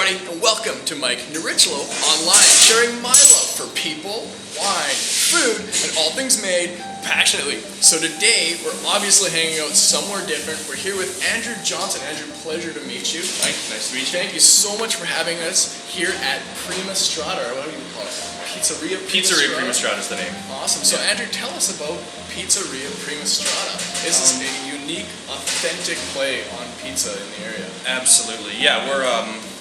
everybody, and welcome to Mike Nierychlo online, sharing my love for people, wine, food, and all things made passionately. So today, we're obviously hanging out somewhere different. We're here with Andrew Johnson. Andrew, pleasure to meet you. Mike, nice to meet you. Thank you so much for having us here at Prima Strada, or what do you call it? Pizzeria Prima Strada is the name. Awesome. So Andrew, tell us about Pizzeria Prima Strada. This is a unique, authentic play on pizza in the area. Absolutely. Yeah, we're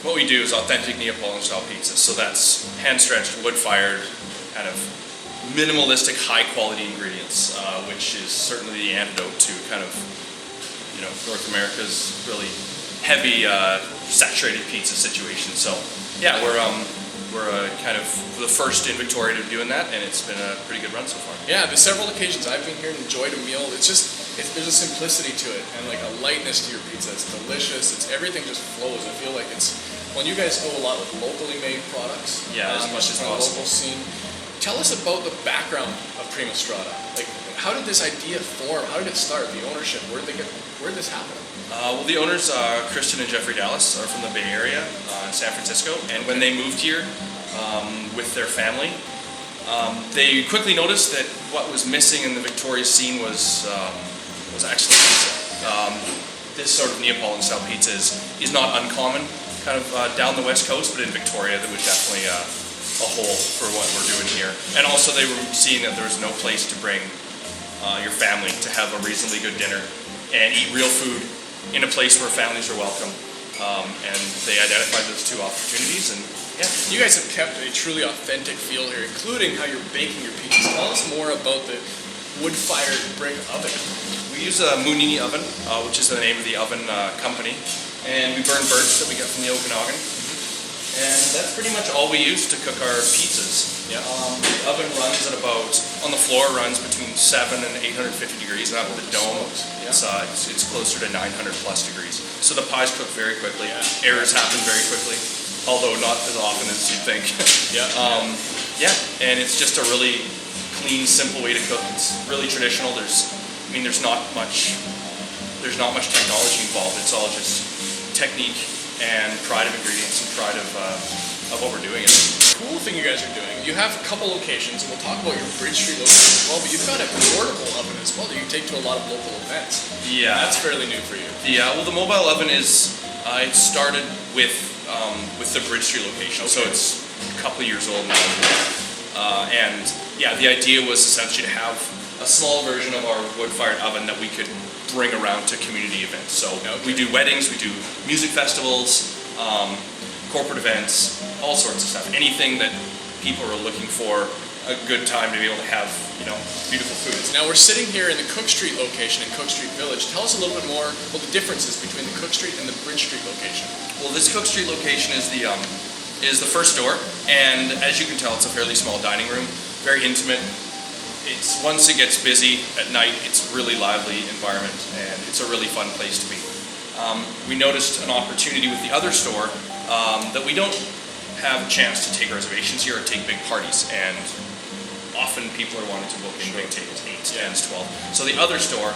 what we do is authentic Neapolitan style pizza. So that's hand-stretched, wood-fired, kind of minimalistic, high-quality ingredients, which is certainly the antidote to kind of, North America's really heavy, saturated pizza situation. So yeah, we're kind of the first in Victoria to be doing that, and it's been a pretty good run so far. Yeah, the several occasions I've been here and enjoyed a meal. There's a simplicity to it and like a lightness to your pizza. It's delicious. Everything just flows. I feel like when you guys go a lot with locally made products. Yeah, as much as possible. Local scene. Tell us about the background of Prima Strada. Like, how did this idea form? How did it start? The ownership. Where did this happen? Well, the owners, Kristen and Jeffrey Dallas, are from the Bay Area in San Francisco, and when they moved here with their family, they quickly noticed that what was missing in the Victoria scene was actually pizza. This sort of Neapolitan-style pizza is not uncommon, kind of down the West Coast, but in Victoria, that was definitely a hole for what we're doing here. And also, they were seeing that there was no place to bring your family to have a reasonably good dinner and eat real food in a place where families are welcome. And they identified those two opportunities, and yeah. You guys have kept a truly authentic feel here, including how you're baking your pizzas. Tell us more about the wood-fired brick oven. We use a Munini oven, which is the name of the oven company, and we burn birch that we get from the Okanagan. And that's pretty much all we use to cook our pizzas. Yeah. The oven runs at on the floor runs between 700 and 850 degrees, and out with the dome, it's closer to 900 plus degrees. So the pies cook very quickly. Yeah. Errors happen very quickly, although not as often as you'd think. And it's just a really clean, simple way to cook. It's really traditional. There's not much technology involved. It's all just technique and pride of ingredients and pride of what we're doing. Cool thing you guys are doing. You have a couple locations, and we'll talk about your Bridge Street location as well, but you've got a portable oven as well that you take to a lot of local events. Yeah. That's fairly new for you. Well, the mobile oven is, it started with the Bridge Street location, so it's a couple of years old now. And yeah, the idea was essentially to have a small version of our wood-fired oven that we could bring around to community events. So we do weddings, we do music festivals, corporate events, all sorts of stuff. Anything that people are looking for a good time to be able to have, beautiful foods. Now we're sitting here in the Cook Street location in Cook Street Village. Tell us a little bit more about the differences between the Cook Street and the Bridge Street location. Well, this Cook Street location is the first door, and as you can tell, it's a fairly small dining room, very intimate. Once it gets busy at night, it's a really lively environment, and it's a really fun place to be. We noticed an opportunity with the other store that we don't have a chance to take reservations here or take big parties, and often people are wanting to book in big tables, 8, 10, 12. So the other store,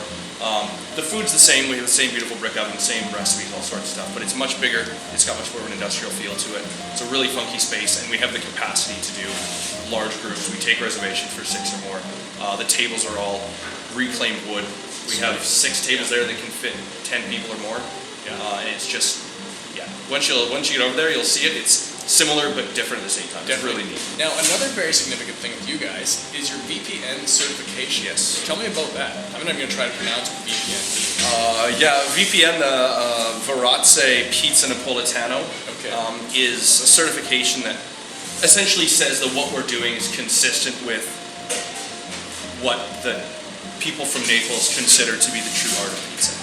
the food's the same. We have the same beautiful brick oven, same recipes, all sorts of stuff, but it's much bigger. It's got much more of an industrial feel to it. It's a really funky space, and we have the capacity to do large groups. We take reservations for 6 or more. The tables are all reclaimed wood. We have 6 tables there that can fit 10 people or more. And it's just, once you get over there, you'll see it. It's similar but different at the same time. It's really neat. Now, another very significant thing with you guys is your VPN certification. Yes. Tell me about that. I'm not even going to try to pronounce what VPN means. VPN, Verazze Pizza Napolitano, is a certification that essentially says that what we're doing is consistent with what the people from Naples consider to be the true art of pizza.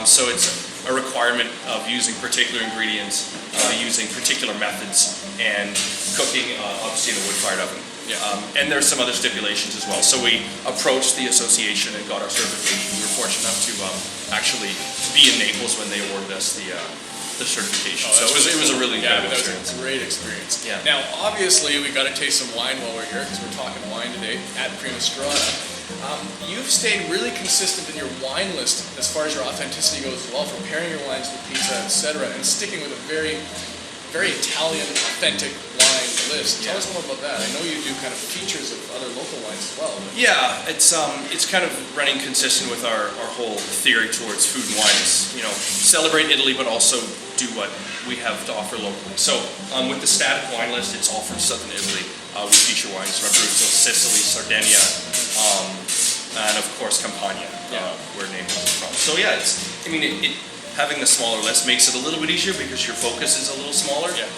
So it's a requirement of using particular ingredients, using particular methods, and cooking obviously in a wood-fired oven. And there's some other stipulations as well. So we approached the association and got our certification. We were fortunate enough to actually be in Naples when they awarded us the certification. So it was a really good experience. It was a great experience. Yeah. Now, obviously, we've got to taste some wine while we're here because we're talking wine today at Prima Strada. You've stayed really consistent in your wine list as far as your authenticity goes as well, from pairing your wines with pizza, etc., and sticking with a very very Italian, authentic wine list. Tell us more about that. I know you do kind of features of other local wines as well. Yeah, it's kind of running consistent with our whole theory towards food and wine. Is, celebrate Italy, but also do what we have to offer locally. So with the static wine list, it's all from southern Italy. We feature wines from Abruzzo, Sicily, Sardinia, and of course Campania, where name comes from. So yeah, having the smaller list makes it a little bit easier because your focus is a little smaller. Yeah.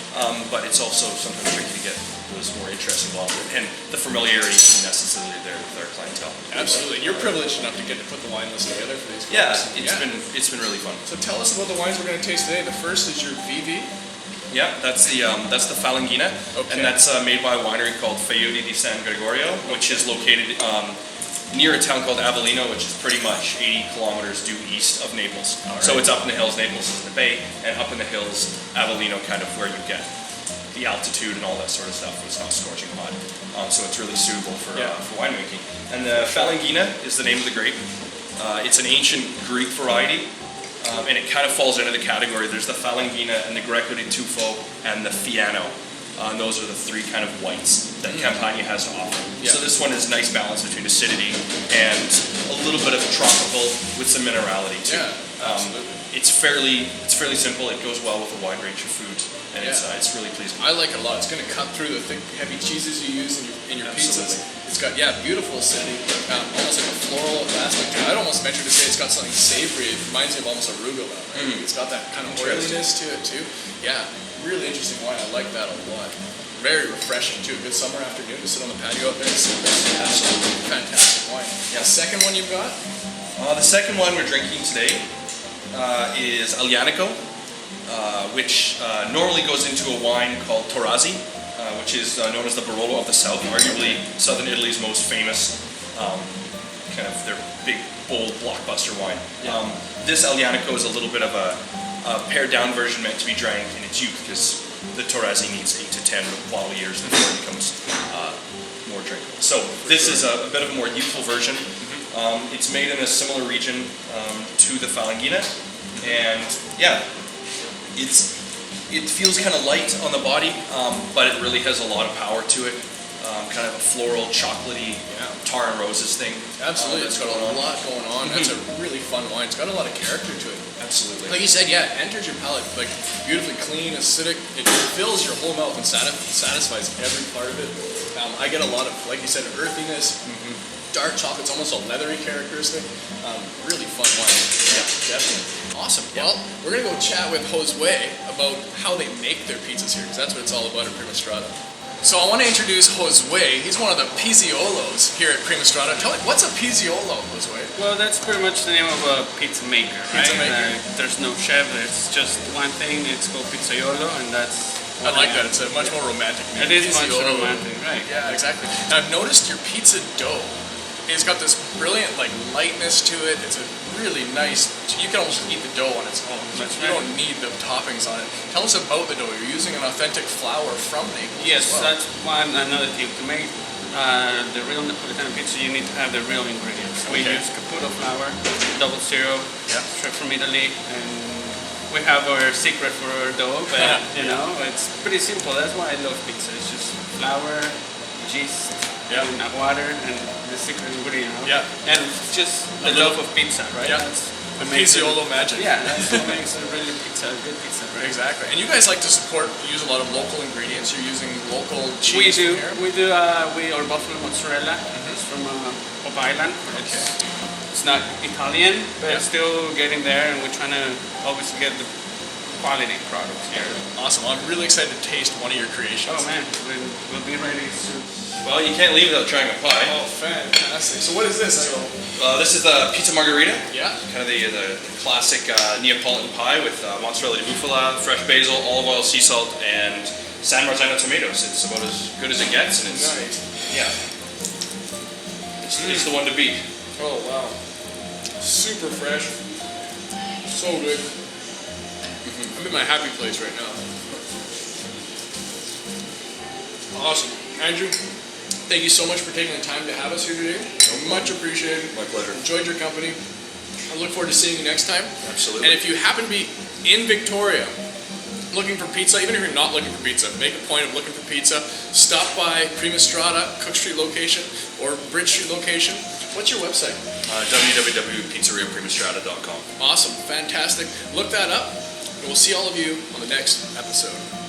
But it's also sometimes tricky to get those more interesting bottles, and the familiarity isn't necessarily there with our clientele. Absolutely, you're privileged enough to get to put the wine list together for these. Yeah, it's been really fun. So tell us about the wines we're going to taste today. The first is your VV. Yeah, that's the Falanghina, and that's made by a winery called Fiudi di San Gregorio, which is located near a town called Avellino, which is pretty much 80 kilometers due east of Naples. Right. So it's up in the hills. Naples is in the bay, and up in the hills, Avellino, kind of where you get the altitude and all that sort of stuff. It's not scorching hot, so it's really suitable for winemaking. And the Falanghina is the name of the grape. It's an ancient Greek variety, and it kind of falls into the category. There's the Falanghina and the Greco di Tufo and the Fiano. And those are the three kind of whites that Campania has to offer. Yeah. So this one is a nice balance between acidity and a little bit of tropical with some minerality too. Yeah, absolutely. It's fairly simple. It goes well with a wide range of foods, and it's really pleasing. I like it a lot. It's going to cut through the thick, heavy cheeses you use in your pizzas. It's got beautiful acidity, almost like a floral aspect. I'd almost venture to say it's got something savory. It reminds me of almost arugula. Right? It's got that kind of oiliness to it too. Yeah. Really interesting wine. I like that a lot. Very refreshing too. A good summer afternoon to sit on the patio out there and sip this. Absolutely fantastic wine. Yeah. The second one you've got? The second one we're drinking today is Aglianico, which normally goes into a wine called Torazzi, which is known as the Barolo of the South, arguably southern Italy's most famous, kind of their big, bold, blockbuster wine. Yeah. This Aglianico is a little bit of a pared down version meant to be drank in its youth, because the Torazzi needs 8 to 10 bottle years before it becomes more drinkable. So this is a bit of a more youthful version. It's made in a similar region to the Falanghina, and it feels kind of light on the body, but it really has a lot of power to it. Kind of a floral, chocolatey, tar and roses thing. Absolutely, it's got a lot going on. That's a really fun wine. It's got a lot of character to it. Absolutely. Like you said, it enters your palate like beautifully clean, acidic. It fills your whole mouth and satisfies every part of it. I get a lot of, like you said, earthiness, dark chocolate's almost a leathery characteristic. Really fun wine. Yeah, definitely. Awesome. Yeah. Well, we're going to go chat with Josue about how they make their pizzas here, because that's what it's all about at Prima Strada. So I want to introduce Josue. He's one of the Pizziolos here at Prima Strada. Tell me, what's a Pizziolo, Josue? Well, that's pretty much the name of a pizza maker, right? Pizza maker. There's no chef. It's just one thing. It's called Pizzaiolo, and that's... I like that. It's a much more romantic name. It is much romantic, right? Yeah, exactly. Now, I've noticed your pizza dough. It's got this brilliant lightness to it. It's a really nice. You can almost eat the dough on its own. You don't need the toppings on it. Tell us about the dough. You're using an authentic flour from Naples. Yes, as well. that's another thing. To make the real Neapolitan pizza, you need to have the real ingredients. We use Caputo flour, double zero, straight from Italy, and we have our secret for our dough. But it's pretty simple. That's why I love pizza. It's just flour, yeast. And water and the secret ingredient. Yeah. And just the love of pizza, right? Yeah. That's the Pizziolo magic. Yeah, that's what makes a really good pizza, right? Exactly. And you guys like to use a lot of local ingredients. You're using local cheese. We do. Our buffalo mozzarella is from Pop Island. Okay. It's not Italian, but it's still getting there, and we're trying to always get the quality products here. Awesome. I'm really excited to taste one of your creations. Oh man, we'll be ready soon. Well, you can't leave without trying a pie. Oh, fantastic. So what is this? This is the pizza margherita. Yeah. Kind of the classic Neapolitan pie with mozzarella di bufala, fresh basil, olive oil, sea salt, and San Marzano tomatoes. It's about as good as it gets, and it's it's the one to beat. Oh wow, super fresh, so good. I'm in my happy place right now. Awesome, Andrew. Thank you so much for taking the time to have us here today. Much appreciated. My pleasure. Enjoyed your company. I look forward to seeing you next time. Absolutely. And if you happen to be in Victoria, looking for pizza, even if you're not looking for pizza, make a point of looking for pizza. Stop by Prima Strada, Cook Street location, or Bridge Street location. What's your website? www.pizzeriaprimastrada.com. Awesome, fantastic. Look that up, and we'll see all of you on the next episode.